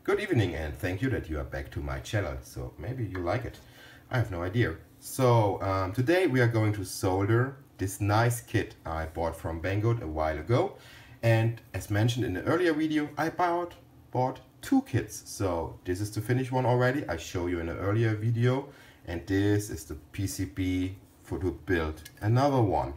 Good evening and thank you that you are back to my channel. So maybe you like it. I have no idea. So today we are going to solder this nice kit I bought from Banggood a while ago. And as mentioned in the earlier video, I bought two kits. So this is the finished one already. I show you in an earlier video. And this is the PCB for to build another one.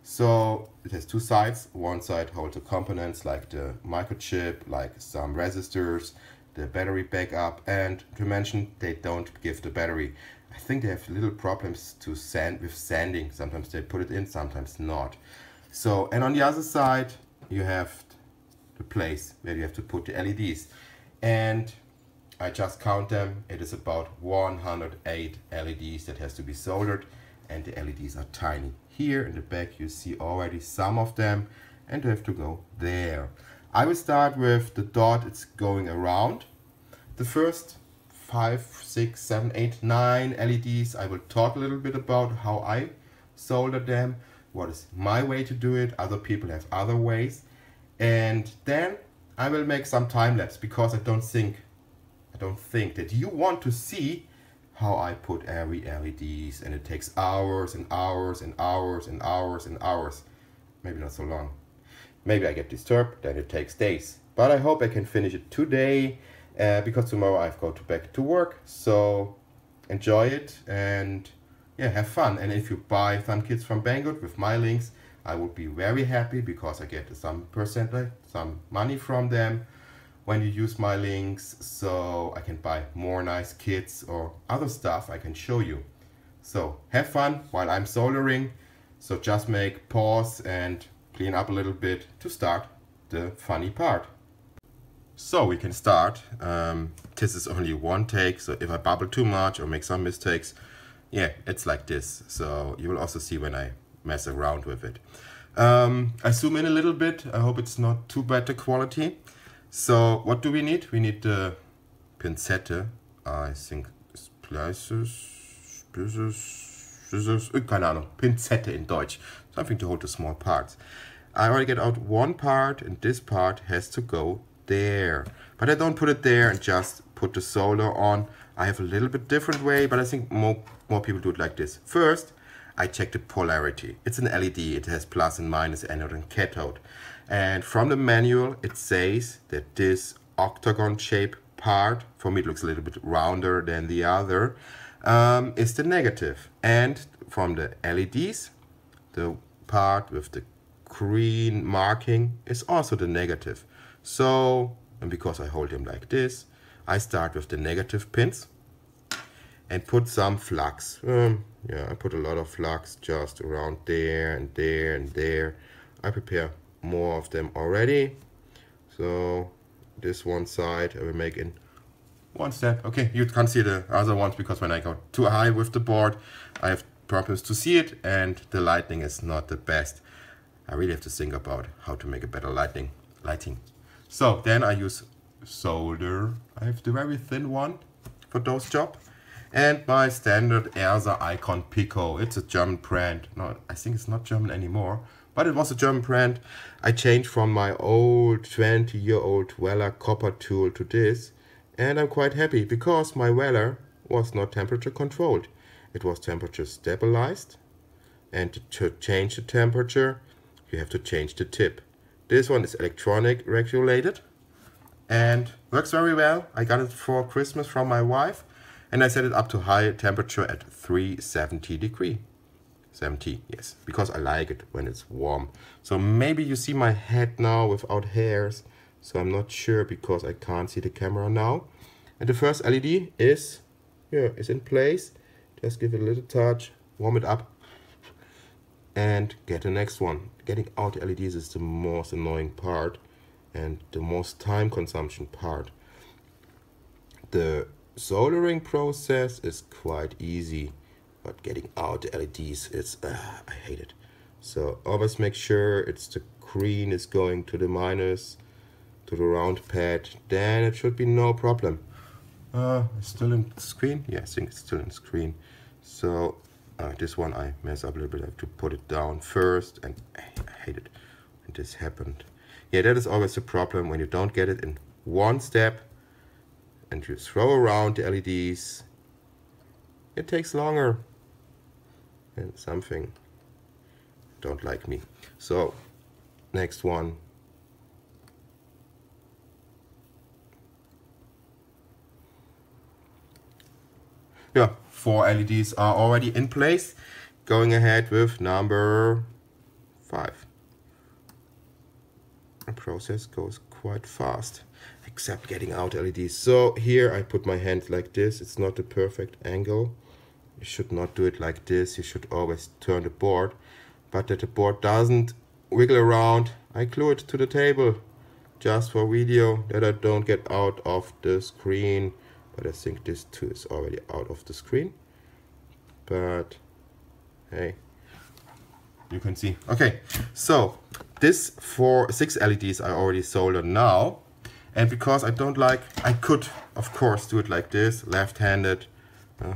So it has two sides. One side holds the components like the microchip, like some resistors, the battery backup, and to mention they don't give the battery. I think they have little problems with sanding. Sometimes they put it in, sometimes not. So, and on the other side you have the place where you have to put the LEDs. And I just count them. It is about 108 LEDs that has to be soldered, and the LEDs are tiny. Here in the back you see already some of them, and they have to go there. I will start with the dot it's going around. The first 5, 6, 7, 8, 9 LEDs I will talk a little bit about how I solder them, what is my way to do it. Other people have other ways. And then I will make some time lapse because I don't think that you want to see how I put every LEDs, and it takes hours and hours and hours and hours and hours. Maybe not so long. Maybe I get disturbed, then it takes days. But I hope I can finish it today because tomorrow I've got to back to work. So enjoy it and yeah, have fun. And if you buy some kits from Banggood with my links, I would be very happy because I get some percentage, some money from them when you use my links, so I can buy more nice kits or other stuff I can show you. So have fun while I'm soldering. So just make pause and clean up a little bit to start the funny part. So we can start. This is only one take, so if I bubble too much or make some mistakes, yeah, it's like this. So you will also see when I mess around with it. I zoom in a little bit. I hope it's not too bad the quality. So what do we need? We need the Pinzette. I think Splices, keine Ahnung, Pinzette in Deutsch. Something to hold the small parts. I already get out one part, and this part has to go there. But I don't put it there and just put the solder on. I have a little bit different way, but I think more people do it like this. First, I check the polarity. It's an LED. It has plus and minus, anode and cathode. And from the manual, it says that this octagon shape part, for me it looks a little bit rounder than the other, is the negative. And from the LEDs, the part with the green marking is also the negative. So, and because I hold them like this, I start with the negative pins and put some flux. Yeah, I put a lot of flux just around there and there and there. I prepare more of them already. So this one side I will make in one step. Okay, you can't see the other ones because when I go too high with the board, I have problems to see it, and the lighting is not the best. I really have to think about how to make a better lighting. So then I use solder. I have the very thin one for those jobs. And my standard Ersa Icon Pico. It's a German brand. No, I think it's not German anymore, but it was a German brand. I changed from my old 20-year-old Weller copper tool to this, and I'm quite happy because my Weller was not temperature controlled. It was temperature stabilized, and to change the temperature, you have to change the tip. This one is electronic regulated and works very well. I got it for Christmas from my wife. And I set it up to high temperature at 370 degrees. 70, yes, because I like it when it's warm. So maybe you see my head now without hairs. So I'm not sure because I can't see the camera now. And the first LED is in place. Just give it a little touch, warm it up, and get the next one. Getting out the LEDs is the most annoying part and the most time consumption part. The soldering process is quite easy, but getting out the LEDs, I hate it. So always make sure it's the green is going to the minus, to the round pad, then it should be no problem. It's still in screen? Yeah, I think it's still in screen. So this one I mess up a little bit. I have to put it down first, and I hate it when this happened. Yeah, that is always a problem when you don't get it in one step. and you throw around the LEDs, it takes longer. And something don't like me. So next one. Yeah, 4 LEDs are already in place. Going ahead with number 5. The process goes quite fast, except getting out LEDs. So here I put my hand like this. It's not the perfect angle. You should not do it like this. You should always turn the board. But that the board doesn't wiggle around, I glue it to the table. Just for video, that I don't get out of the screen. But I think this too is already out of the screen. But hey, you can see. Okay, so this 6 LEDs I already soldered now. And because I don't like, I could of course do it like this, left-handed.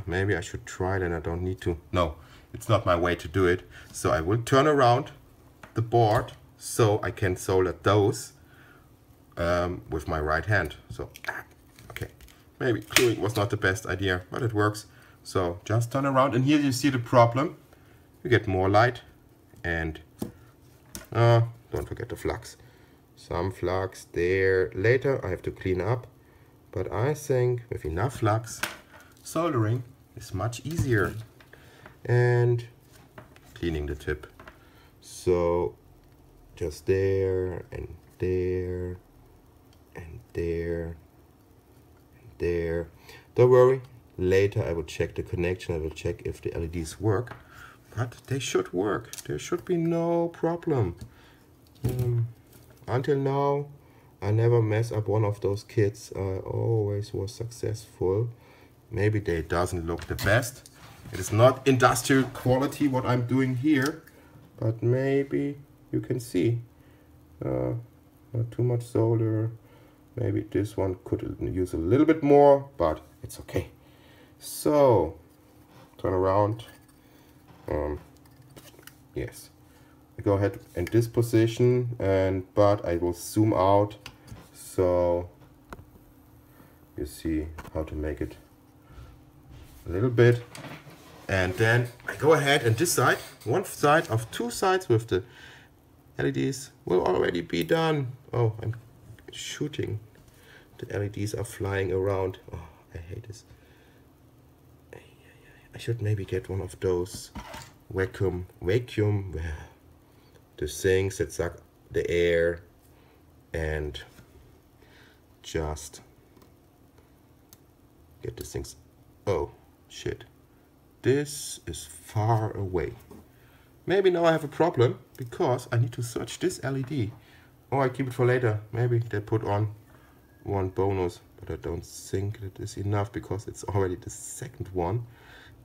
Maybe I should try, then I don't need to. No, it's not my way to do it. So I will turn around the board so I can solder those with my right hand. So, okay, maybe gluing was not the best idea, but it works. So just turn around, and here you see the problem. You get more light, and don't forget the flux. Some flux there. Later I have to clean up, but I think with enough flux, soldering is much easier. And cleaning the tip. So just there and there and there and there. Don't worry, later I will check the connection. I will check if the LEDs work, but they should work. There should be no problem. Until now I never mess up one of those kits. I always was successful. Maybe they doesn't look the best. It is not industrial quality what I'm doing here, but maybe you can see. Not too much solder. Maybe this one could use a little bit more, but it's okay. So turn around. Yes, I go ahead in this position, but I will zoom out so you see how to make it a little bit. And then I go ahead, and this side, one side of 2 sides with the LEDs will already be done. Oh, I'm shooting. The LEDs are flying around. Oh, I hate this. I should maybe get one of those vacuum, the things that suck the air, and just get the things. Oh, shit. This is far away. Maybe now I have a problem because I need to search this LED. Or I keep it for later. Maybe they put on one bonus, but I don't think it is enough because it's already the second one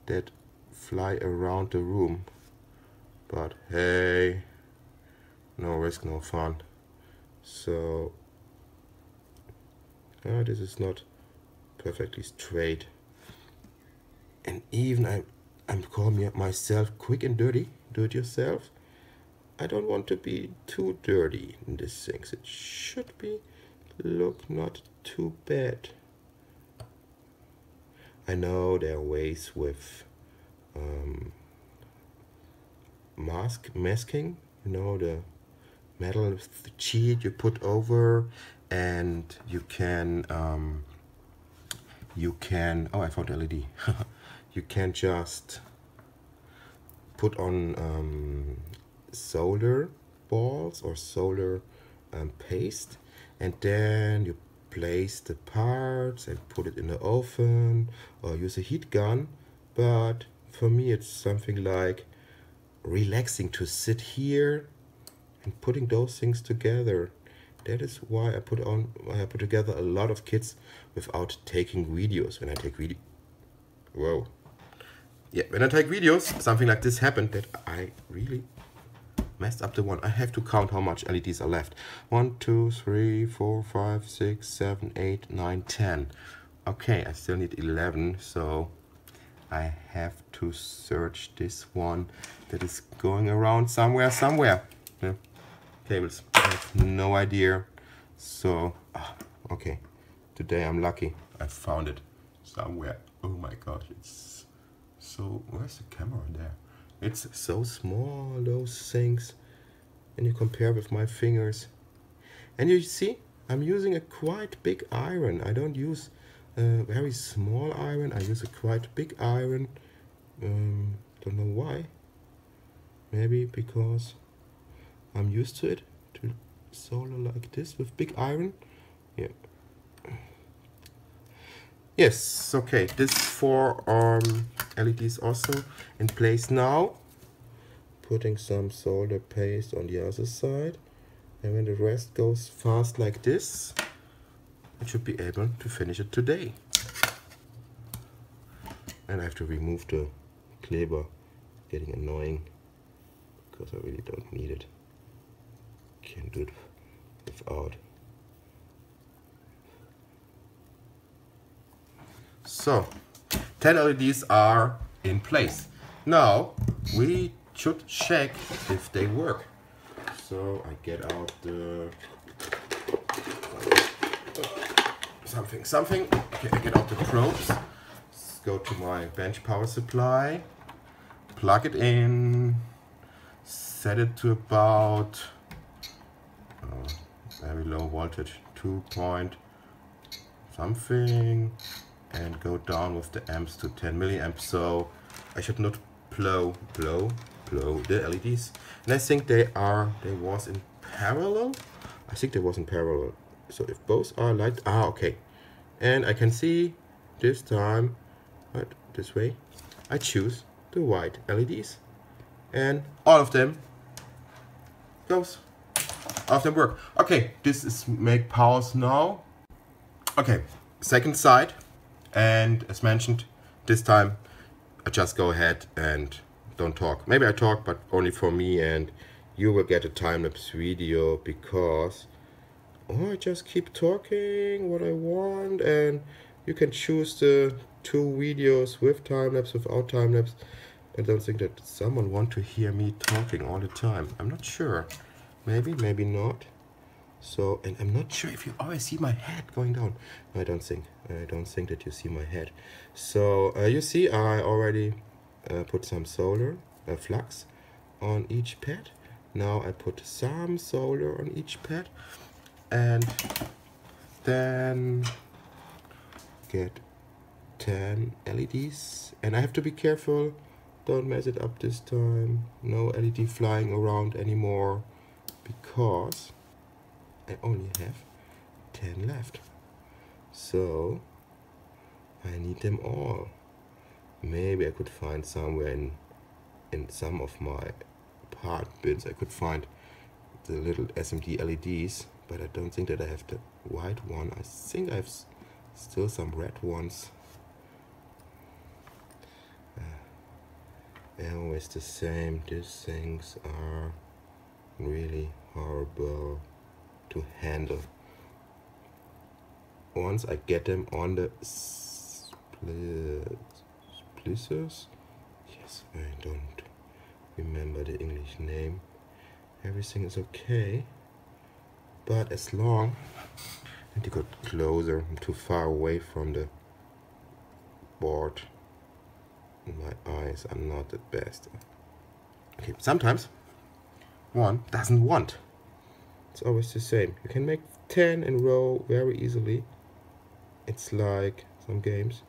that fly around the room. But hey, no risk, no fun. So this is not perfectly straight. And even I'm calling myself quick and dirty. Do it yourself. I don't want to be too dirty in these things. It should be look not too bad. I know there are ways with masking. You know, the metal sheet you put over, and you can oh, I found LED. You can just put on solder balls or solder paste, and then you place the parts and put it in the oven or use a heat gun. But for me it's something like relaxing to sit here and putting those things together. That is why I put together a lot of kits without taking videos. When I take video, whoa. Yeah, when I take videos, something like this happened that I really messed up the one. I have to count how much LEDs are left. 1, 2, 3, 4, 5, 6, 7, 8, 9, 10. Okay, I still need 11, so I have to search this one that is going around somewhere. Cables, I have no idea. So, okay, Today I'm lucky. I found it somewhere. Oh my gosh, it's so... Where's the camera there? It's so small, those things. And you compare with my fingers. And you see, I'm using a quite big iron. I don't use a very small iron. I use a quite big iron. Don't know why. Maybe because I'm used to it, to solder like this with big iron. Yeah. Yes, okay. This 4 LEDs also in place now. Putting some solder paste on the other side. And when the rest goes fast like this, I should be able to finish it today. And I have to remove the Kleber. Getting annoying because I really don't need it. Can do it without. So 10 LEDs are in place. Now we should check if they work. So I get out the something. Okay, I get out the probes. Let's go to my bench power supply. Plug it in. Set it to about very low voltage, 2 point something, and go down with the amps to 10 milliamps. So I should not blow the LEDs. And I think they was in parallel. I think they was in parallel. So if both are light, okay. And I can see this time, right, this way, I choose the white LEDs, and all of them goes. All of them work. Okay, this is make pause now. Okay, second side, and as mentioned, this time I just go ahead and don't talk. Maybe I talk, but only for me, and you will get a time-lapse video because I just keep talking what I want, and you can choose the 2 videos with time-lapse, without time-lapse. I don't think that someone want to hear me talking all the time. I'm not sure. Maybe, maybe not. So, and I'm not sure if you always see my head going down. No, I don't think that you see my head. So you see, I already put some solder, flux on each pad. Now I put some solder on each pad, and then get 10 LEDs. And I have to be careful. Don't mess it up this time. No LED flying around anymore, because I only have 10 left. So I need them all. Maybe I could find somewhere in some of my part bins, I could find the little SMD LEDs, but I don't think that I have the white one. I think I have still some red ones. Always the same. These things are really horrible to handle. Once I get them on the splitters, yes, I don't remember the English name, everything is okay, but as long as you got closer, I'm too far away from the board. My eyes are not the best. Okay, sometimes one doesn't want. It's always the same. You can make 10 in a row very easily. It's like some games.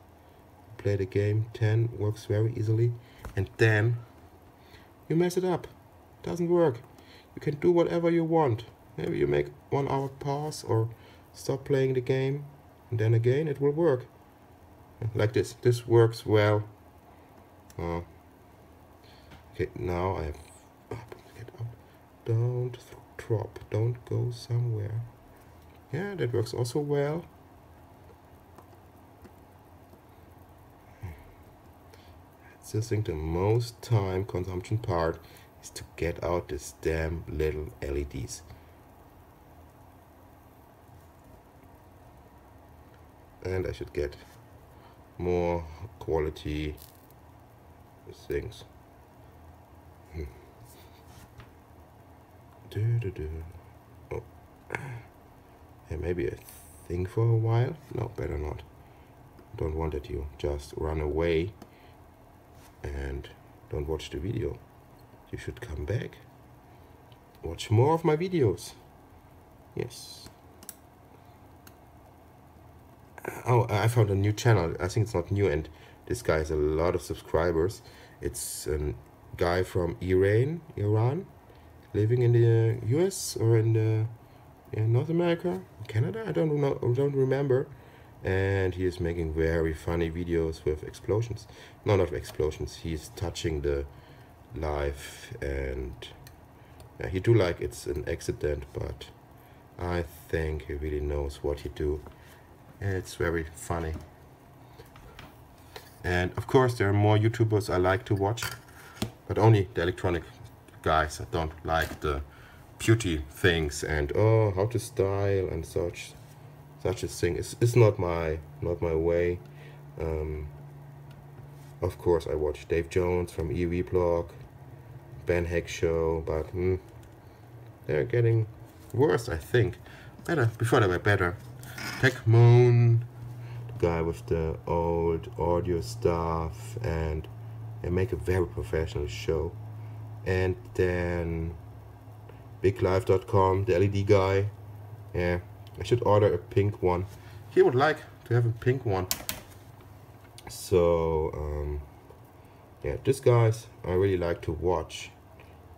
You play the game, 10 works very easily, and then you mess it up. It doesn't work. You can do whatever you want. Maybe you make 1 hour pause or stop playing the game, and then again it will work. Like this. This works well. Okay, now I have get out. Don't drop, don't go somewhere. Yeah, that works also well. I still think the most time consumption part is to get out this damn little LEDs. And I should get more quality things. Oh. Yeah, maybe I think for a while. No, better not. Don't want that you just run away and don't watch the video. You should come back. Watch more of my videos. Yes. Oh, I found a new channel. I think it's not new, and this guy has a lot of subscribers. It's a guy from Iran, living in the US or in North America, Canada. I don't know. I don't remember. And he is making very funny videos with explosions. No, not explosions. He's touching the life, and yeah, he do like it's an accident, but I think he really knows what he do. It's very funny. And of course there are more YouTubers I like to watch, but only the electronic guys. I don't like the beauty things and oh, how to style and such a thing. It's not my way. Of course I watch Dave Jones from EV Blog, Ben Heck Show, but they're getting worse, I think. Before they were better. Tech Moon, the guy with the old audio stuff, and they make a very professional show. And then BigLife.com, the LED guy. Yeah, I should order a pink one. He would like to have a pink one. So yeah, these guys I really like to watch.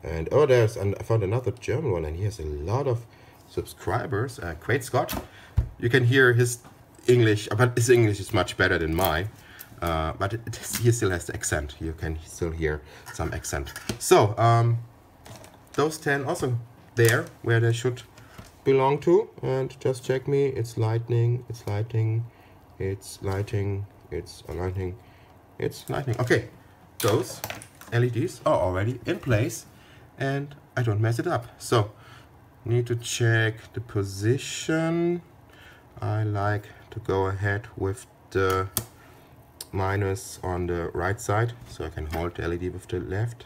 And oh, I found another German one, and he has a lot of subscribers. Great Scott. You can hear his English, but his English is much better than mine. But he still has the accent. You can still hear some accent. So those 10 also there where they should belong to. And just check me. It's lightning. It's lighting. It's lighting. It's lighting. It's lighting. Okay, those LEDs are already in place, and I don't mess it up. So need to check the position. I like to go ahead with the minus on the right side, so I can hold the LED with the left.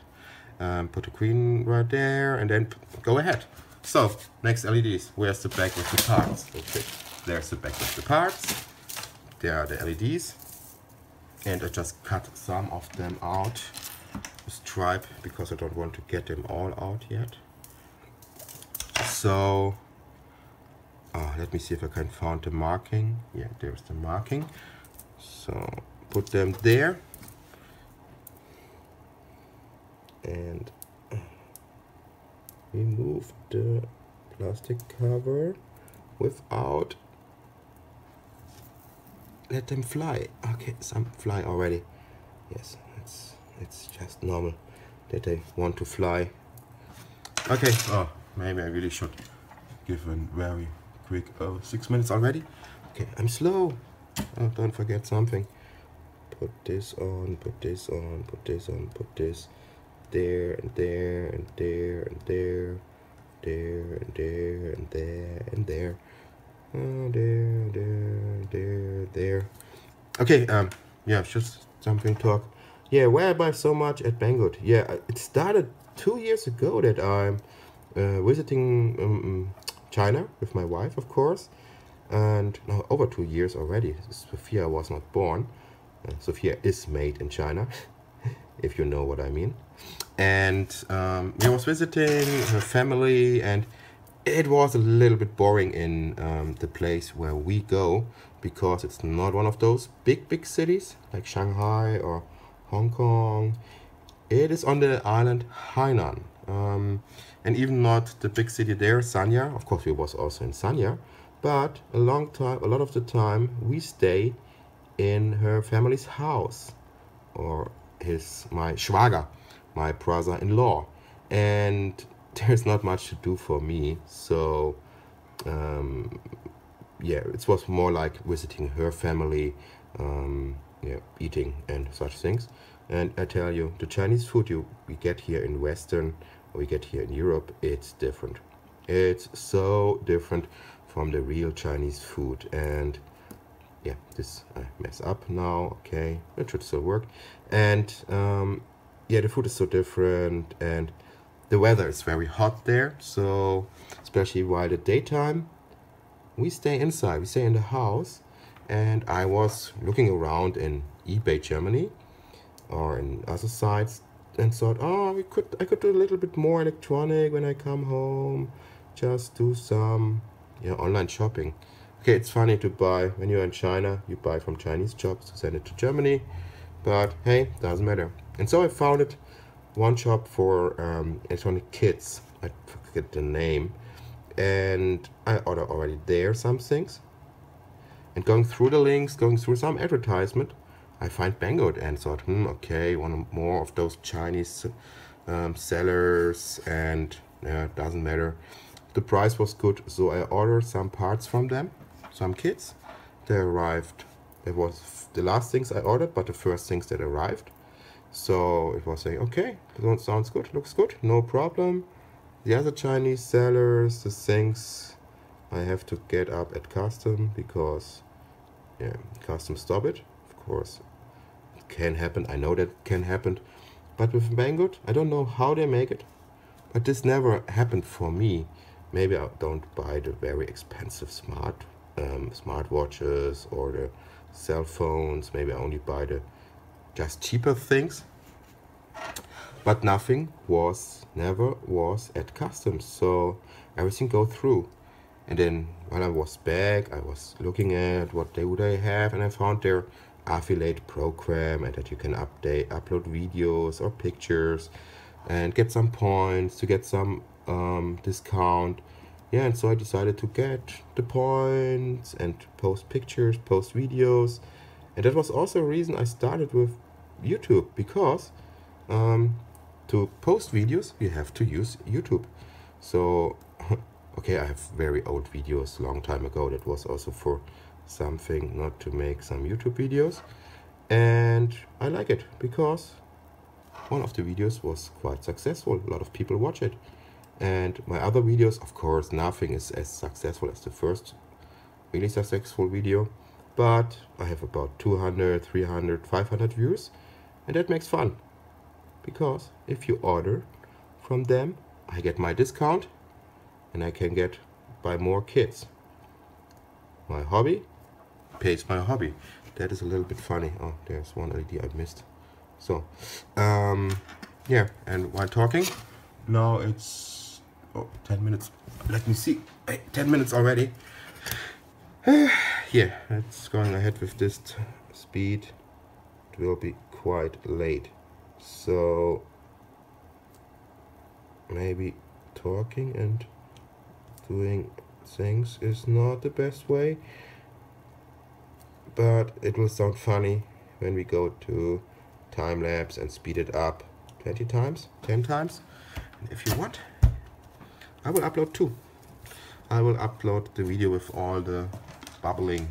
Put the green right there, and then go ahead. So next LEDs. Where's the back with the parts? Okay, there's the back with the parts. There are the LEDs, and I just cut some of them out. Stripe, because I don't want to get them all out yet. So let me see if I can find the marking. Yeah, there's the marking. So put them there, and remove the plastic cover without let them fly. Okay, some fly already. Yes, it's just normal that they want to fly. Okay, oh, maybe I really should give a very quick 6 minutes already. Okay, I'm slow. Oh, don't forget something. Put this on, put this on, put this on, put this there and there and there and there, there and there and there and there. There. Okay, yeah, just something talk. Yeah, why I buy so much at Banggood? Yeah, it started 2 years ago that I'm visiting China with my wife, of course, and no, over 2 years already. Sophia was not born. Sophia is made in China, if you know what I mean. And I was visiting her family, and it was a little bit boring in the place where we go, because it's not one of those big cities like Shanghai or Hong Kong. It is on the island Hainan, and even not the big city there, Sanya. Of course, we was also in Sanya, but a lot of the time we stay in her family's house, or my Schwager, my brother-in-law, and there's not much to do for me. So yeah, it was more like visiting her family, yeah, eating and such things. And I tell you, the Chinese food we get here in Western, or we get here in Europe, it's different. It's so different from the real Chinese food. And yeah, this I mess up now. Okay, it should still work. And yeah, the food is so different, and the weather is very hot there. So especially while the daytime, we stay inside, we stay in the house, and I was looking around in eBay Germany or in other sites and thought, oh, I could do a little bit more electronic when I come home, just do some online shopping. Okay, it's funny to buy when you're in China, you buy from Chinese shops to send it to Germany, but hey, doesn't matter. And so I found it one shop for electronic kits. I forget the name, and I ordered already there some things. And going through the links, going through some advertisement, I find Banggood and thought, okay, one more of those Chinese sellers, and yeah, doesn't matter. The price was good, so I ordered some parts from them, some kits. They arrived. It was the last things I ordered, but the first things that arrived. So it was saying, okay, sounds good, looks good, no problem. The other Chinese sellers, the things I have to get up at custom because custom stop it. Of course, it can happen. I know that can happen. But with Banggood, I don't know how they make it. But this never happened for me. Maybe I don't buy the very expensive smartwatches or the cell phones. Maybe I only buy the just cheaper things. But nothing never was at customs, so everything go through. And then while I was back, I was looking at what they have, and I found their affiliate program, and that you can upload videos or pictures and get some points to get some discount. Yeah, and so I decided to get the points and post pictures, post videos. And that was also a reason I started with YouTube, because to post videos you have to use YouTube. So okay, I have very old videos long time ago. That was also for something, not to make some YouTube videos. And I like it because one of the videos was quite successful. A lot of people watch it. And my other videos, of course, nothing is as successful as the first really successful video. But I have about 200, 300, 500 views. And that makes fun. Because if you order from them, I get my discount. And I can buy more kits. My hobby pays my hobby. That is a little bit funny. Oh, there's one LED I missed. So, yeah, and while talking, now it's 10 minutes. Let me see. Hey, 10 minutes already. Yeah, it's going ahead with this speed. It will be quite late. So, maybe talking and doing things is not the best way, but it will sound funny when we go to time-lapse and speed it up 20 times, 10 times. And if you want, I will upload too. I will upload the video with all the bubbling,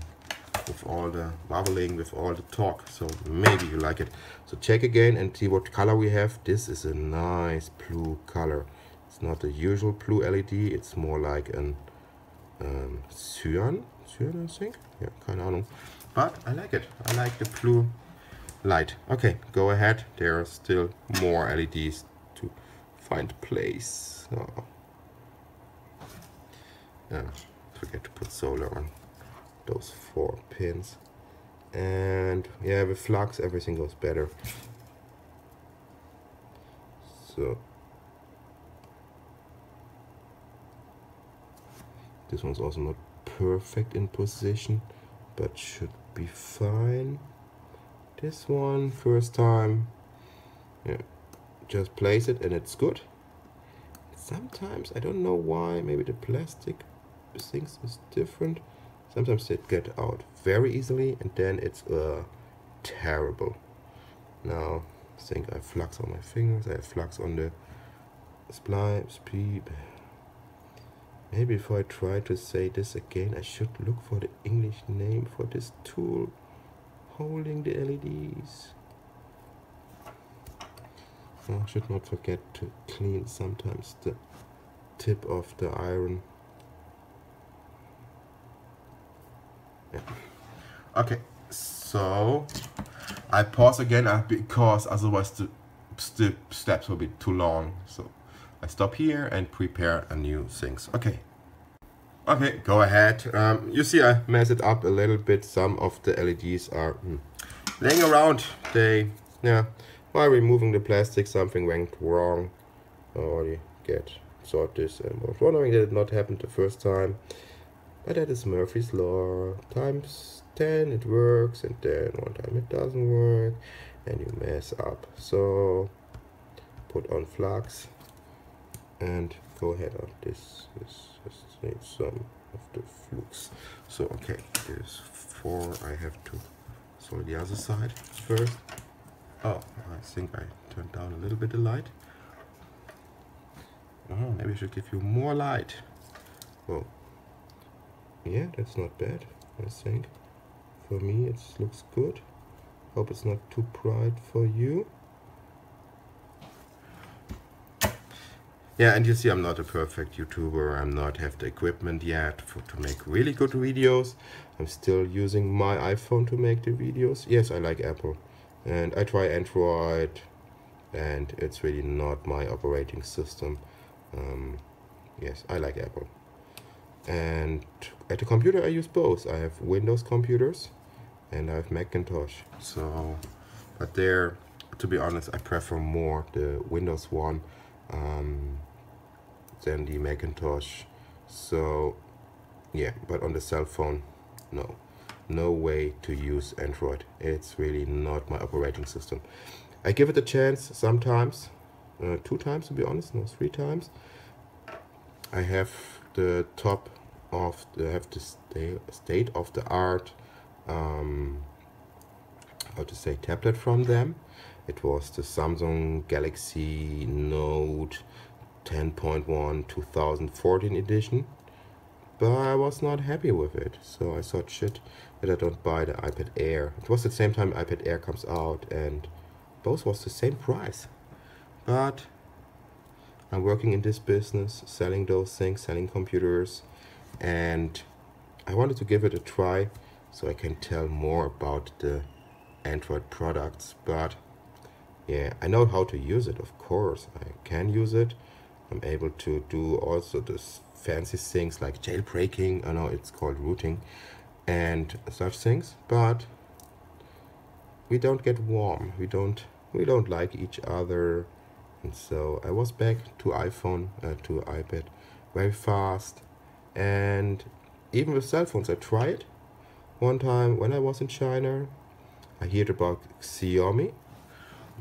with all the bubbling, with all the talk, so maybe you like it. So check again and see what color we have. This is a nice blue color. It's not the usual blue LED, it's more like an cyan, I think. Yeah, keine Ahnung. But I like it. I like the blue light. Okay, go ahead. There are still more LEDs to find place. Oh. Forget to put solar on those 4 pins. And yeah, with flux everything goes better. So this one's also not perfect in position, but should be fine. This one, first time, yeah, just place it and it's good. Sometimes, I don't know why, maybe the plastic things is different. Sometimes they get out very easily and then it's terrible. Now, I think I have flux on my fingers, I have flux on the speed. Maybe if I try to say this again, I should look for the English name for this tool holding the LEDs. I should not forget to clean sometimes the tip of the iron. Yeah. Okay, so I pause again because otherwise the steps will be too long. So I stop here and prepare a new things. Okay. Okay, go ahead. You see I mess it up a little bit. Some of the LEDs are laying around. They, yeah, while removing the plastic something went wrong. I already sort this and was wondering that it not happened the first time. But that is Murphy's Law. Times 10 it works, and then one time it doesn't work, and you mess up. So put on flux and go ahead on this. This needs some of the flux. So okay, there's 4. I have to solder the other side first. Oh, I think I turned down a little bit the light. Oh, maybe I should give you more light. Oh, yeah, that's not bad, I think. For me, it looks good. Hope it's not too bright for you. Yeah, and you see I'm not a perfect YouTuber. I'm not have the equipment yet to make really good videos. I'm still using my iPhone to make the videos. Yes, I like Apple. And I try Android, and it's really not my operating system. Yes, I like Apple. And at the computer I use both. I have Windows computers and I have Macintosh. So, but there, to be honest, I prefer more the Windows one than the Macintosh. So, yeah, but on the cell phone, no way to use Android. It's really not my operating system. I give it a chance sometimes, 2 times to be honest, no, 3 times. I have the top of the state of the art how to say tablet from them. It was the Samsung Galaxy Note 10.1 2014 edition, but I was not happy with it, so I thought shit that I don't buy the iPad Air. It was the same time iPad Air comes out, and both was the same price. But I'm working in this business, selling those things, selling computers, and I wanted to give it a try so I can tell more about the Android products. But yeah, I know how to use it, of course. I can use it. I'm able to do also this fancy things like jailbreaking. I know it's called rooting and such things, but we don't get warm. We don't like each other. And so I was back to iPhone, to iPad very fast. And even with cell phones, I tried. One time when I was in China, I heard about Xiaomi,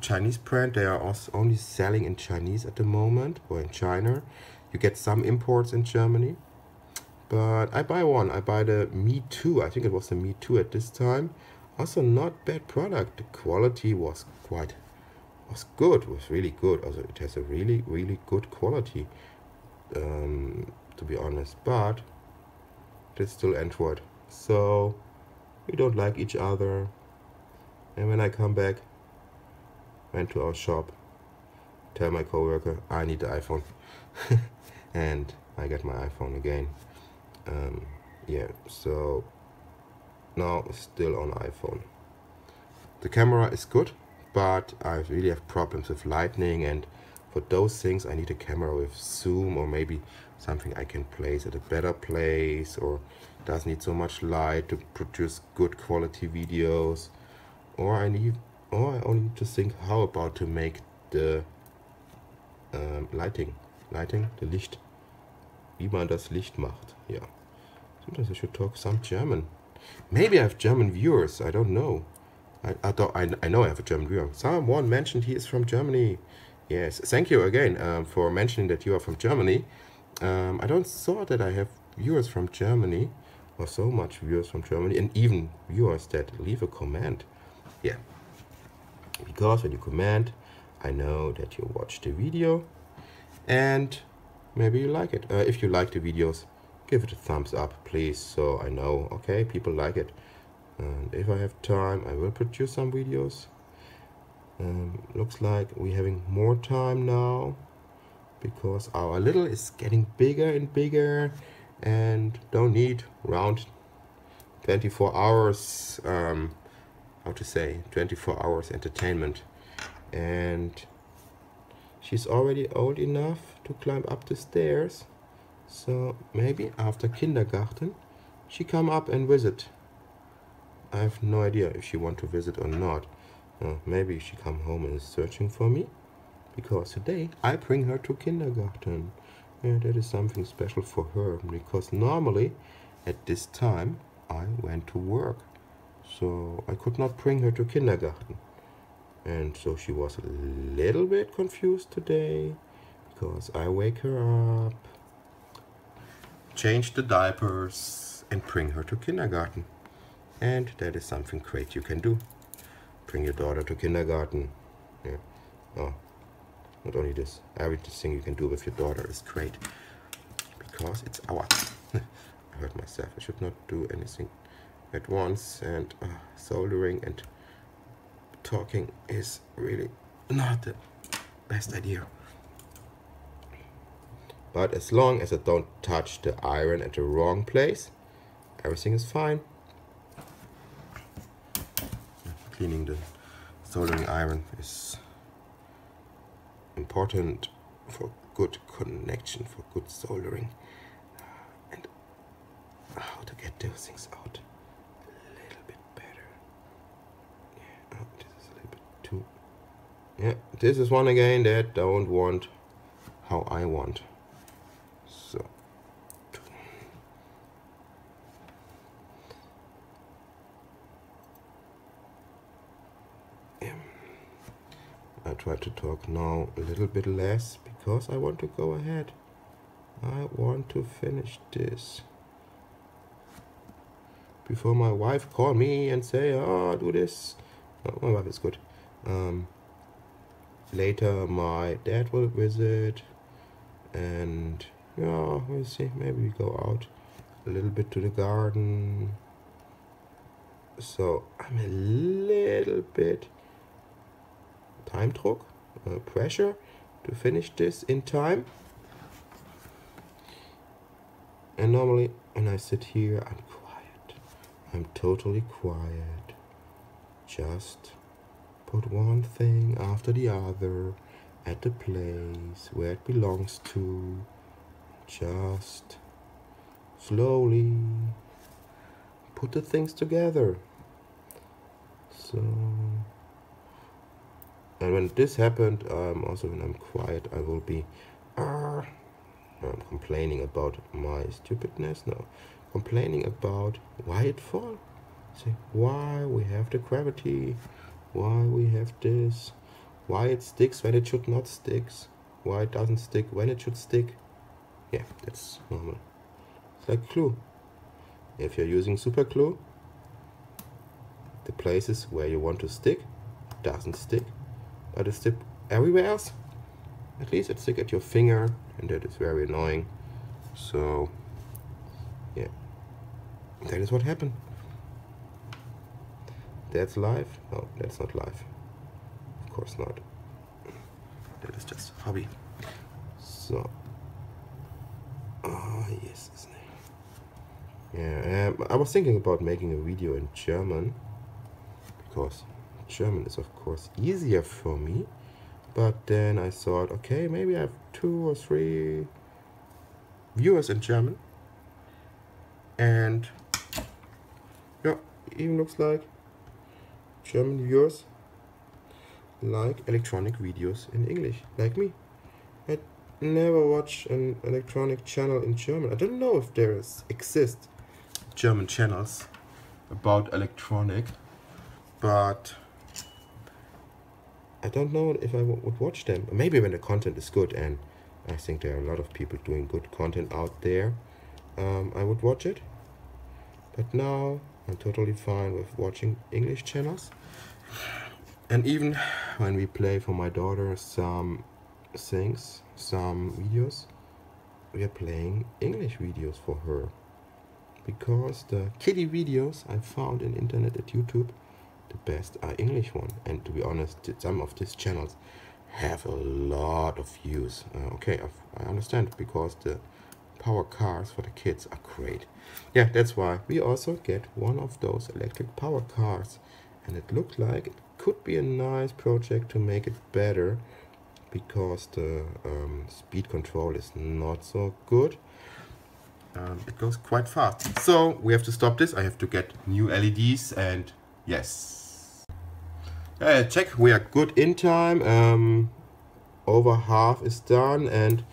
Chinese brand. They are also only selling in Chinese at the moment, or in China. You get some imports in Germany. But I buy one. I buy the Mi 2. I think it was the Mi 2 at this time. Also not bad product. The quality was good, was really good. Also it has a really good quality, to be honest, but it's still Android, so we don't like each other. And when I come back, went to our shop, tell my coworker I need the iPhone and I get my iPhone again. Yeah, so now still on iPhone. The camera is good, but I really have problems with lightning, and for those things I need a camera with zoom, or maybe something I can place at a better place, or doesn't need so much light to produce good quality videos. Or I only need to think how about to make the lighting, the Licht, wie man das Licht macht. Yeah, sometimes I should talk some German. Maybe I have German viewers, I don't know. I know I have a German viewer. Someone mentioned he is from Germany. Yes, thank you again for mentioning that you are from Germany. I don't thought that I have viewers from Germany, or so much viewers from Germany, and even viewers that leave a comment. Yeah, because when you comment, I know that you watched the video, and maybe you like it. If you like the videos, give it a thumbs up, please, so I know, okay, people like it. And if I have time, I will produce some videos. Looks like we're having more time now, because our little is getting bigger and bigger, and don't need around 24 hours, how to say, 24 hours entertainment. And she's already old enough to climb up the stairs, So maybe after kindergarten she come up and visit. I have no idea if she want to visit or not. Maybe she come home and is searching for me, because today I bring her to kindergarten. Yeah, that is something special for her, because normally at this time I went to work, so I could not bring her to kindergarten. And so she was a little bit confused today, because I wake her up, change the diapers, and bring her to kindergarten. And that is something great you can do. Bring your daughter to kindergarten. Yeah. Oh, not only this, everything you can do with your daughter is great, because it's our. I hurt myself. I should not do anything at once, and soldering and talking is really not the best idea. But as long as I don't touch the iron at the wrong place, everything is fine. Cleaning the soldering iron is important for good connection, for good soldering, and how to get those things out a little bit better. Yeah, oh, this is a little bit too. Yeah, this is one again that don't want how I want. So I try to talk now a little bit less, because I want to go ahead. I want to finish this before my wife call me and say, oh, do this. Oh, my wife is good. Later my dad will visit, and yeah, we'll see, maybe we go out a little bit to the garden. So I'm a little bit time Druck, pressure to finish this in time. And normally when I sit here, I'm quiet. I'm totally quiet. Just put one thing after the other at the place where it belongs to. Just slowly put the things together. So, and when this happened, also when I'm quiet, I will be I'm complaining about my stupidness. No, complaining about why it fall. See, why we have the gravity, why we have this, why it sticks when it should not stick, why it doesn't stick when it should stick. Yeah, that's normal. It's like glue. If you're using super glue, the places where you want to stick, it doesn't stick, but it sticks everywhere else. At least it sticks at your finger, and that is very annoying. So, yeah, that is what happened. That's life? No, that's not life. Of course not. That is just hobby. So, yes, isn't it? Yeah, I was thinking about making a video in German, because German is of course easier for me. But then I thought, okay, maybe I have 2 or 3 viewers in German, and yeah, even looks like German viewers like electronic videos in English, like me. I never watch an electronic channel in German. I don't know if there exist German channels about electronic, but I don't know if I would watch them. Maybe when the content is good, and I think there are a lot of people doing good content out there, I would watch it. But now I'm totally fine with watching English channels. And even when we play for my daughter some things, some videos, we are playing English videos for her. Because the kiddie videos I found in internet at YouTube, the best are English one. And to be honest, some of these channels have a lot of views. Okay, I understand, because the power cars for the kids are great. Yeah, that's why we also get one of those electric power cars. And it looked like it could be a nice project to make it better, because the speed control is not so good. it goes quite fast. So we have to stop this. I have to get new LEDs, and yes. Check, we are good in time. Over half is done, and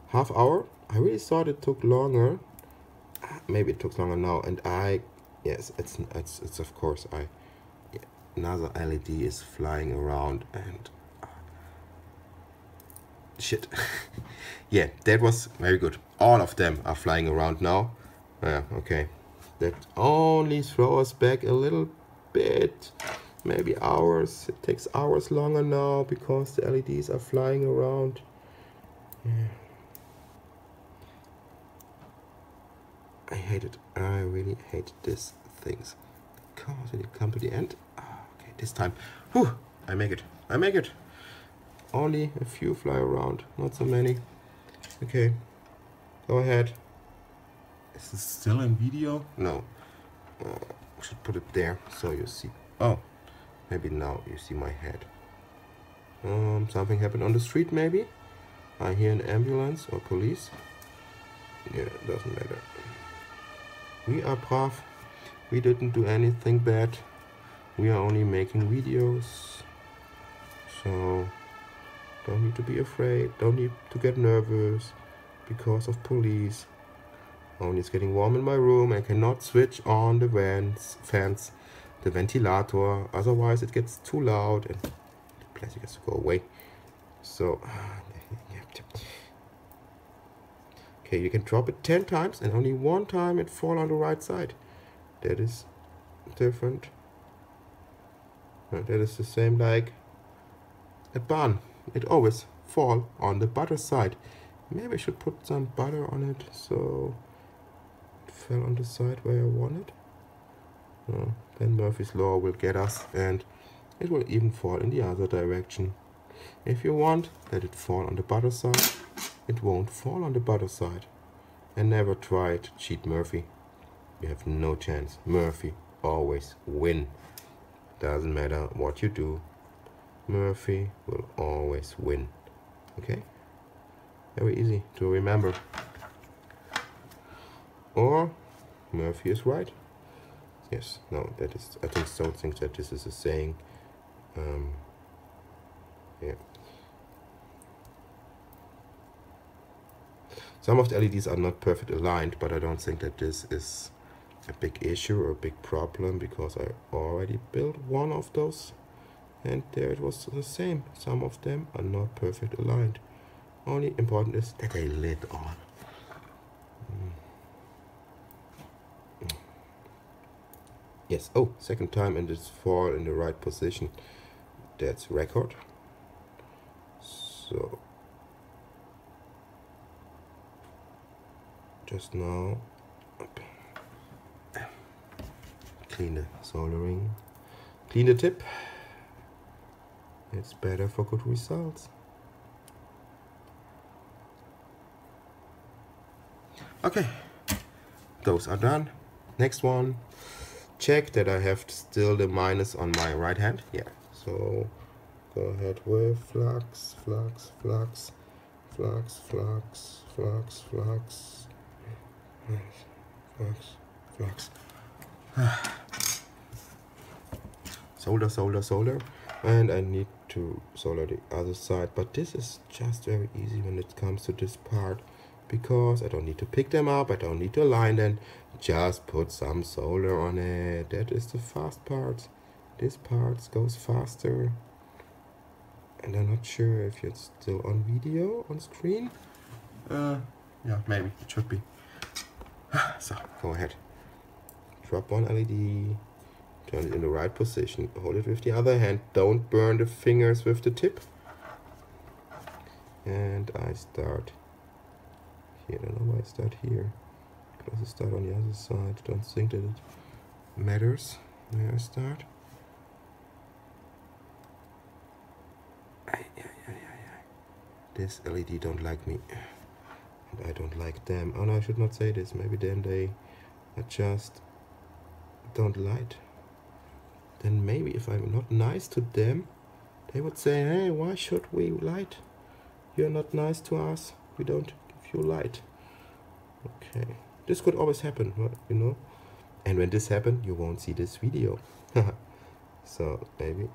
half hour. I really thought it took longer. Maybe it took longer now, and yes, it's of course another LED is flying around, and shit. Yeah, that was very good. All of them are flying around now. Yeah, okay. That only throws us back a little bit. Maybe hours. It takes hours longer now because the LEDs are flying around. Yeah. I hate it. I really hate these things. Because when you come to the end. Okay, this time. Whew, I make it. I make it. Only a few fly around, not so many. Okay, go ahead. Is this still in video? No. I should put it there so you see. Oh, maybe now you see my head. Something happened on the street maybe? I hear an ambulance or police. Yeah, it doesn't matter. We are brav. We didn't do anything bad. We are only making videos. So don't need to be afraid. Don't need to get nervous because of police. Only it's getting warm in my room. I cannot switch on the fans, the ventilator. Otherwise it gets too loud and the plastic has to go away. So okay, you can drop it 10 times and only one time it fall on the right side. That is different. That is the same like a bun. It always fall on the butter side. Maybe I should put some butter on it so it fell on the side where I want it. Then Murphy's Law will get us, and it will even fall in the other direction. If you want that it fall on the butter side, it won't fall on the butter side. And never try to cheat Murphy. You have no chance. Murphy always win. Doesn't matter what you do. Murphy will always win. Okay? Very easy to remember. Or Murphy is right. Yes, no, that is, I don't think that this is a saying. Yeah. Some of the LEDs are not perfectly aligned, but I don't think that this is a big issue or a big problem because I already built one of those and there it was the same. Some of them are not perfectly aligned. Only important is that they lit on. Yes, oh, second time and it's fall in the right position. That's record. So just now clean the soldering, clean the tip. It's better for good results. Okay, those are done. Next one, check that I have still the minus on my right hand. Yeah, so go ahead with flux, flux, flux, flux, flux, flux, flux, flux, flux. Solder, solder, solder. And I need to solder the other side, but this is just very easy when it comes to this part because I don't need to pick them up, I don't need to align them, just put some solder on it. That is the fast part. This part goes faster. And I'm not sure if it's still on video, on screen. Yeah, maybe it should be. So go ahead. Drop one LED. Turn it in the right position. Hold it with the other hand. Don't burn the fingers with the tip. And I start here. I don't know why I start here. Because I start on the other side. Don't think that it matters where I start. This LED don't like me. And I don't like them. Oh no, I should not say this. Maybe then they just don't light. Then maybe if I'm not nice to them, they would say, hey, why should we light? You're not nice to us. We don't give you light. Okay, This could always happen, you know. And when this happens, you won't see this video. So maybe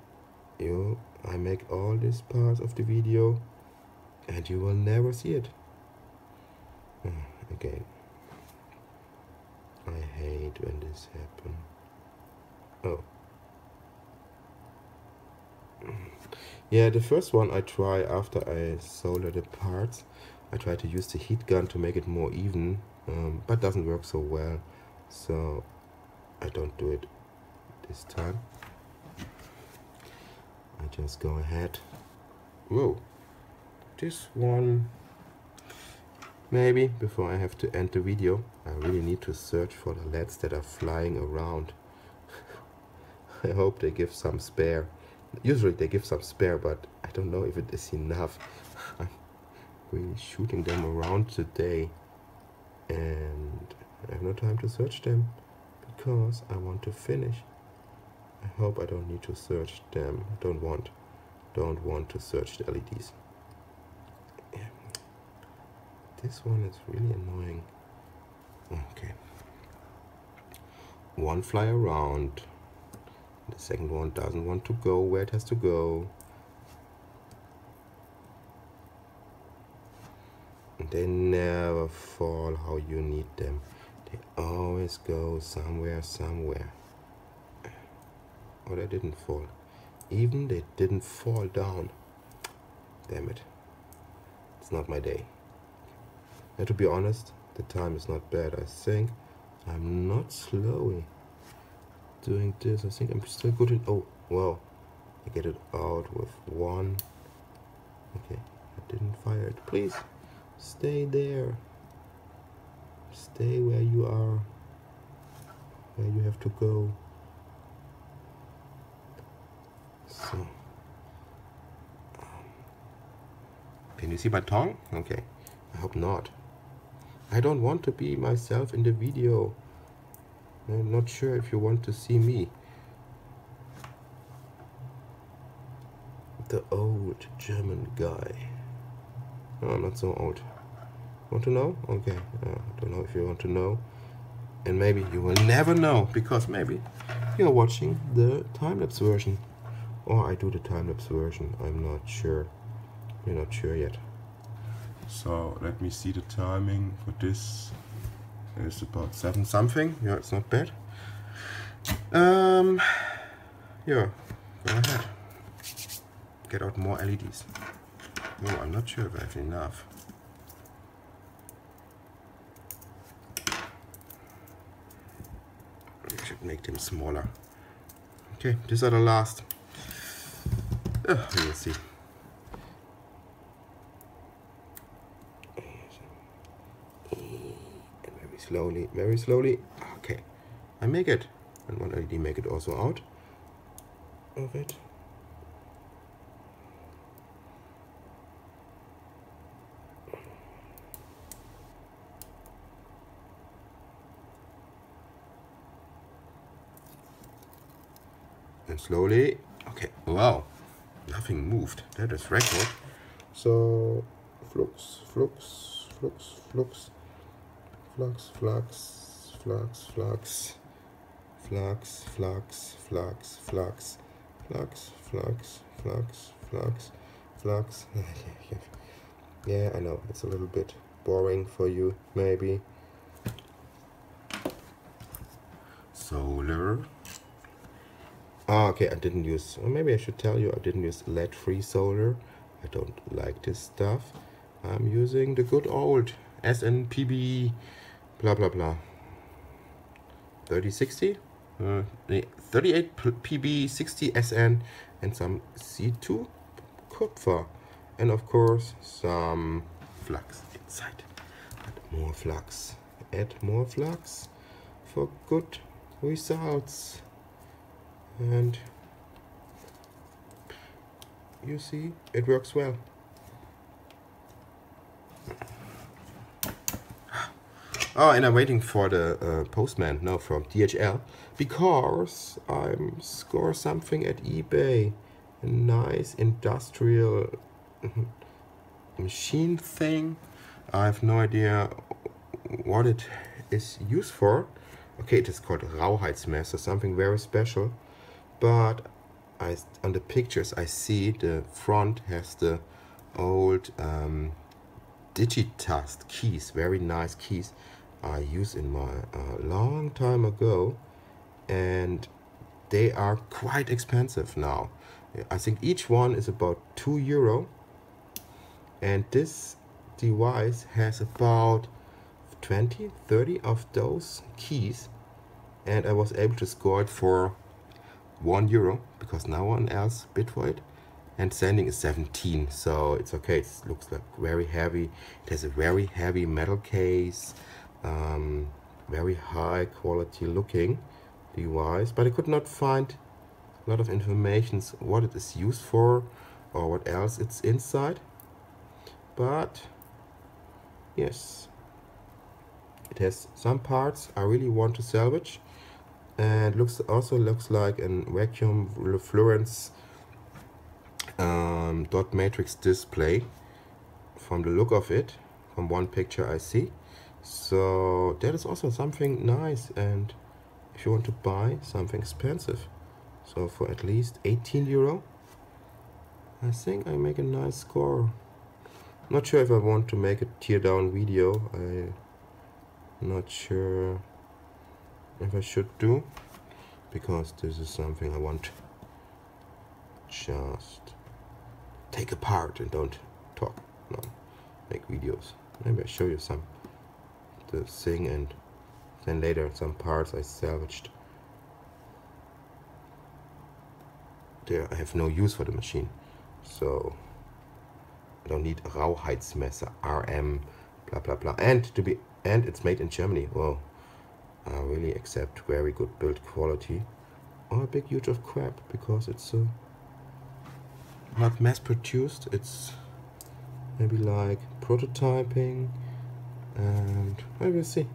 I make all these parts of the video and you will never see it. Again, I hate when this happens. Oh. Yeah, the first one I try after I solder the parts. I try to use the heat gun to make it more even, but doesn't work so well. So I don't do it this time. I just go ahead. Whoa, this one. Maybe before I have to end the video, I really need to search for the LEDs that are flying around. I hope they give some spare. Usually they give some spare, but I don't know if it is enough. I'm really shooting them around today and I have no time to search them because I want to finish. I hope I don't need to search them. I don't want to search the LEDs. Yeah. This one is really annoying. Okay. One fly around. The second one doesn't want to go where it has to go. And they never fall how you need them. They always go somewhere. Oh, they didn't fall. Even they didn't fall down. Damn it. It's not my day. And to be honest, the time is not bad. I think I'm not slowly doing this. I think I'm still good in. Oh, wow. I get it out with one. Okay, I didn't fire it. Please stay there. Stay where you are. Where you have to go. So, can you see my tongue? Okay, I hope not. I don't want to be myself in the video. I'm not sure if you want to see me. The old German guy. No, I'm not so old. Want to know? Okay, I don't know if you want to know. And maybe you will never know, because maybe you're watching the time-lapse version. Or I do the time-lapse version, I'm not sure. We're not sure yet. So let me see the timing for this. It's about 7 something. Yeah, it's not bad. Yeah, go ahead. Get out more LEDs. No, I'm not sure if I have enough. I should make them smaller. Okay, these are the last. We will see. And very slowly. Okay, I make it. And one LED make it also out of it. And slowly. Okay, wow. Nothing moved. That is record. So flux, flux, flux, flux, flux, flux, flux, flux, flux, flux, flux, flux, flux, flux, flux, flux, flux. Yeah, I know it's a little bit boring for you, maybe. Solar. Ah, okay, I didn't use, or maybe I should tell you, I didn't use LED-free solder. I don't like this stuff. I'm using the good old SNPB blah blah blah 3060, 38 PB 60 SN, and some C2 Kupfer, and of course some flux inside. Add more flux. Add more flux for good results. And you see, it works well. Oh, and I'm waiting for the postman now from DHL, because I'm score something at eBay. A nice industrial machine thing. I have no idea what it is used for. Okay, it is called Rauheitsmesser, something very special. But on the pictures I see the front has the old digitast keys, very nice keys I used in my long time ago, and they are quite expensive now. I think each one is about €2, and this device has about 20-30 of those keys, and I was able to score it for €1 because no one else bid for it, and sending is 17, so it's okay. It looks like very heavy. It has a very heavy metal case, very high quality looking device, but I could not find a lot of information what it is used for or what else it's inside. But yes, it has some parts I really want to salvage, and also looks like a vacuum fluorescence dot matrix display from the look of it, from one picture I see. So that is also something nice, and if you want to buy something expensive, so for at least €18, I think I make a nice score. Not sure if I want to make a tear down video. I'm not sure if I should do, because this is something I want just take apart and don't talk, no, make videos. Maybe I show you some the thing, and then later some parts I salvaged. There I have no use for the machine, so I don't need a Rauheitsmesser, RM, blah blah blah, and it's made in Germany. Well, I really accept very good build quality, or a big huge of crap, because it's not mass produced. It's maybe like prototyping, and I will see.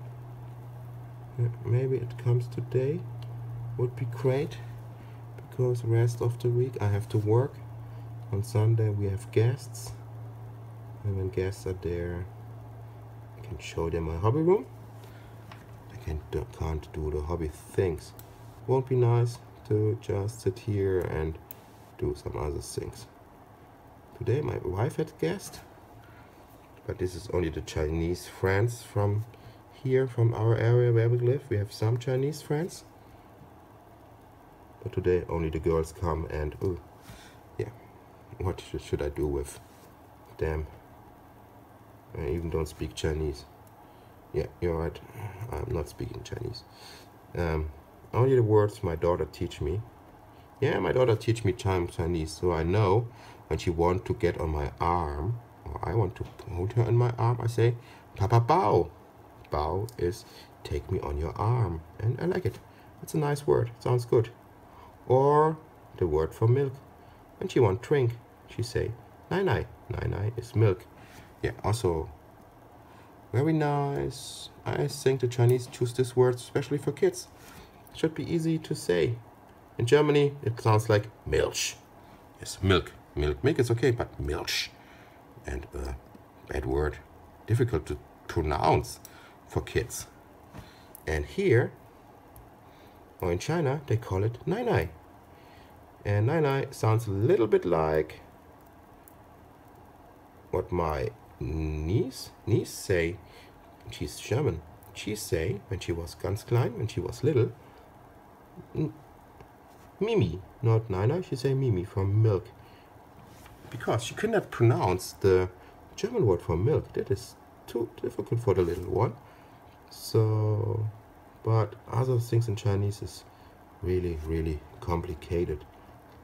Yeah, maybe it comes today, would be great, because the rest of the week I have to work. On Sunday we have guests, and when guests are there I can show them my hobby room. I can't do the hobby things. Won't be nice to just sit here and do some other things. Today my wife had guest, but this is only the Chinese friends from here, from our area where we live. We have some Chinese friends, but today only the girls come, and yeah, what should I do with them? I even don't speak Chinese. Yeah, you're right, I'm not speaking Chinese. Only the words my daughter teach me. Yeah, my daughter teach me Chinese, so I know when she want to get on my arm, or I want to hold her on my arm, I say, Papa Bao. Bao is take me on your arm, and I like it. It's a nice word, it sounds good. Or the word for milk. When she want drink, she say, Nai Nai. Nai Nai is milk. Yeah, also very nice. I think the Chinese choose this word especially for kids. It should be easy to say. In Germany, it sounds like Milch. Yes, milk. Milk is okay, but Milch. And bad word. Difficult to pronounce for kids. And here, or in China, they call it Nai Nai. And Nai Nai sounds a little bit like what my niece say. She's German. She say, when she was ganz klein, when she was little, Mimi, not Nina, she say Mimi from milk. Because she could not pronounce the German word for milk. That is too difficult for the little one. So, but other things in Chinese is really, really complicated.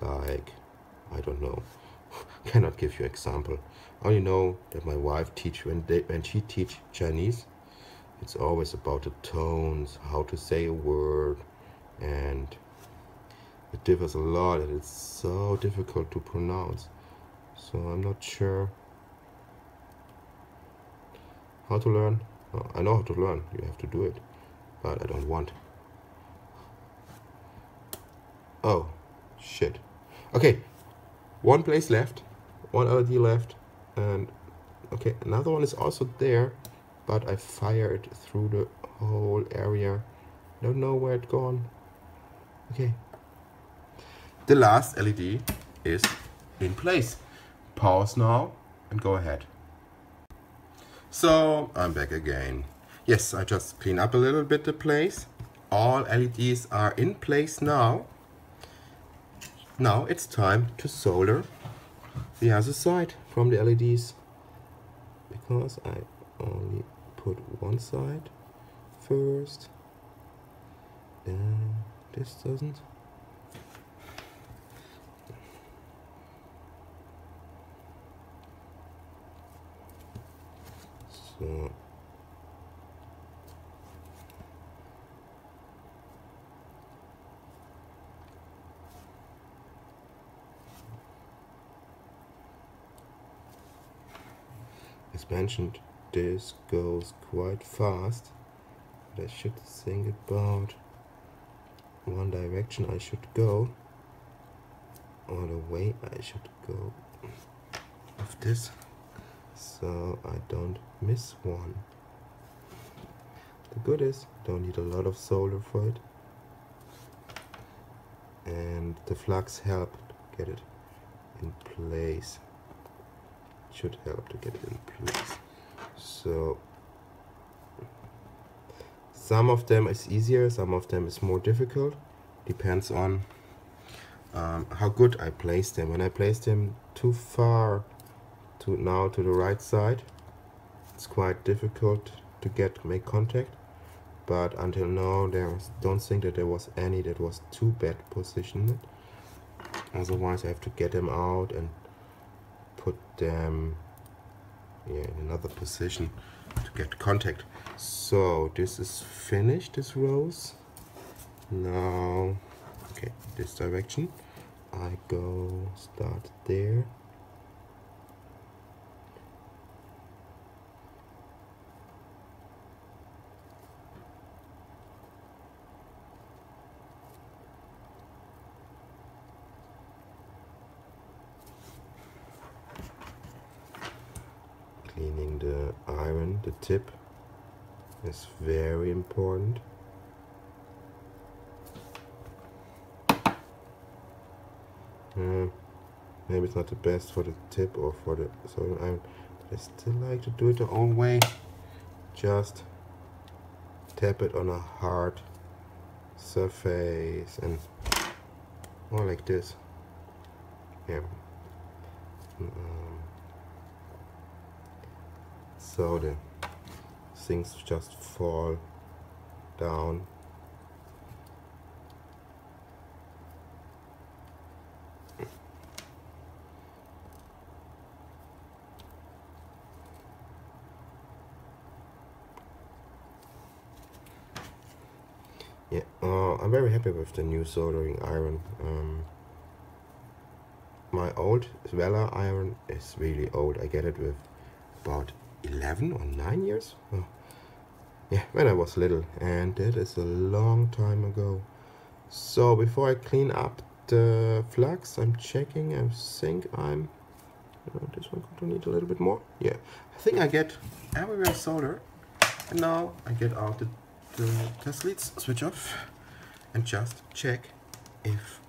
Like, I don't know, cannot give you example. I only know that my wife teach when she teach Chinese, it's always about the tones, how to say a word, and it differs a lot, and it's so difficult to pronounce. So I'm not sure how to learn. I know how to learn, you have to do it, but I don't want. Oh, shit. Okay, one place left, one LED left, and okay, another one is also there, but I fire it through the whole area. Don't know where it's gone. Okay. The last LED is in place. Pause now and go ahead. So I'm back again. Yes, I just clean up a little bit the place. All LEDs are in place now. Now it's time to solder the other side from the LEDs, because I only put one side first. This doesn't. So as mentioned, this goes quite fast, but I should think about one direction I should go, or the way I should go with this, so I don't miss one. The good is, don't need a lot of solder for it, and the flux helped get it in place. Should help to get it in place. So some of them is easier, some of them is more difficult. Depends on how good I place them. When I place them too far to the right side, it's quite difficult to make contact. But until now, don't think that there was any that was too bad positioned. Otherwise, I have to get them out and put them in another position to get contact. So this is finished, this rows. Now, okay, this direction. I go start there. Cleaning the iron, the tip is very important. Maybe it's not the best for the tip or for the soldering iron, but I still like to do it the old way. Just tap it on a hard surface and more like this. Yeah. So the things just fall down. Yeah, I'm very happy with the new soldering iron. My old Vela iron is really old. I get it with about 11 or 9 years. Oh, yeah, when I was little, and that is a long time ago. So before I clean up the flux, I'm checking. I think this one could need a little bit more. Yeah, I think I get everywhere solder. And now I get out the test leads, switch off, and just check if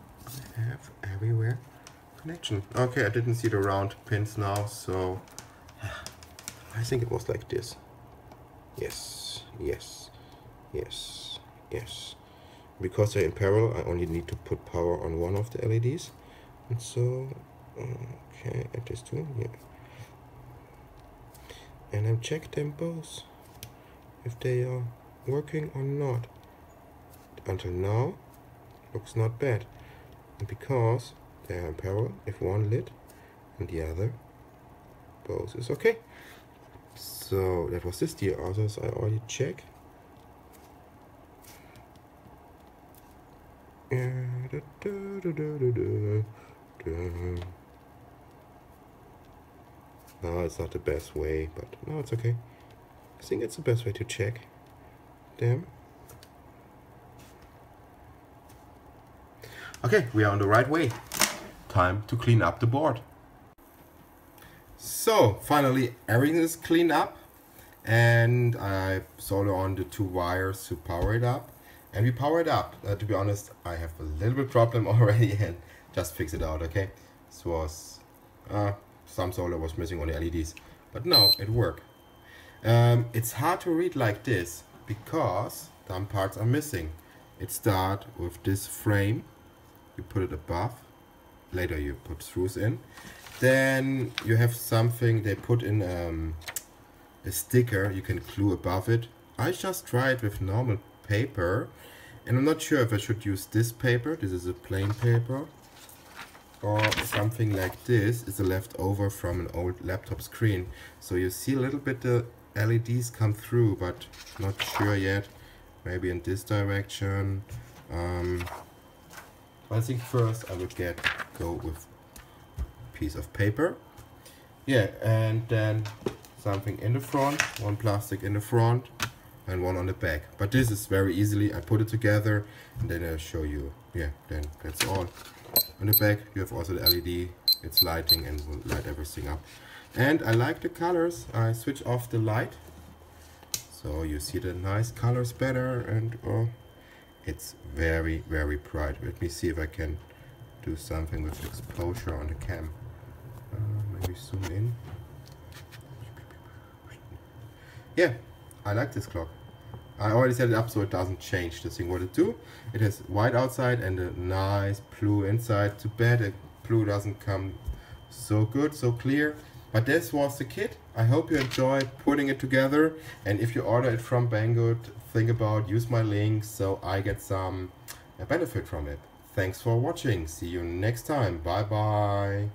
I have everywhere connection. Okay, I didn't see the round pins now, so I think it was like this. Yes, yes, yes, yes. Because they're in parallel, I only need to put power on one of the LEDs. And so, okay, at this two, yeah. And I check them both, if they are working or not. Until now, looks not bad. And because they are in parallel, if one lit and the other, both is okay. So that was this. The others I already checked. No, it's not the best way, but no, it's okay. I think it's the best way to check them. Okay, we are on the right way. Time to clean up the board. So finally everything is cleaned up, and I solder on the 2 wires to power it up, and we power it up. To be honest, I have a little bit problem already and just fix it out. Okay, this was some solder was missing on the LEDs, but no, it worked. It's hard to read like this because some parts are missing. It starts with this frame, you put it above, later you put screws in, then you have something they put in a sticker you can glue above it. I just tried with normal paper, and I'm not sure if I should use this paper. This is a plain paper, or something like this. It's a leftover from an old laptop screen, so you see a little bit the LEDs come through, but not sure yet. Maybe in this direction. I think first I would go with a piece of paper. Yeah, and then something in the front, one plastic in the front and one on the back. But this is very easily, I put it together and then I'll show you. Yeah, then that's all. On the back you have also the LED, it's lighting and will light everything up. And I like the colors. I switch off the light so you see the nice colors better, and it's very, very bright. Let me see if I can do something with exposure on the cam. Maybe zoom in. Yeah, I like this clock. I already set it up so it doesn't change the thing what it do. It has white outside and a nice blue inside. Too bad the blue doesn't come so good, so clear. But this was the kit. I hope you enjoyed putting it together, and if you order it from Banggood, think about use my link so I get some benefit from it. Thanks for watching. See you next time. Bye bye.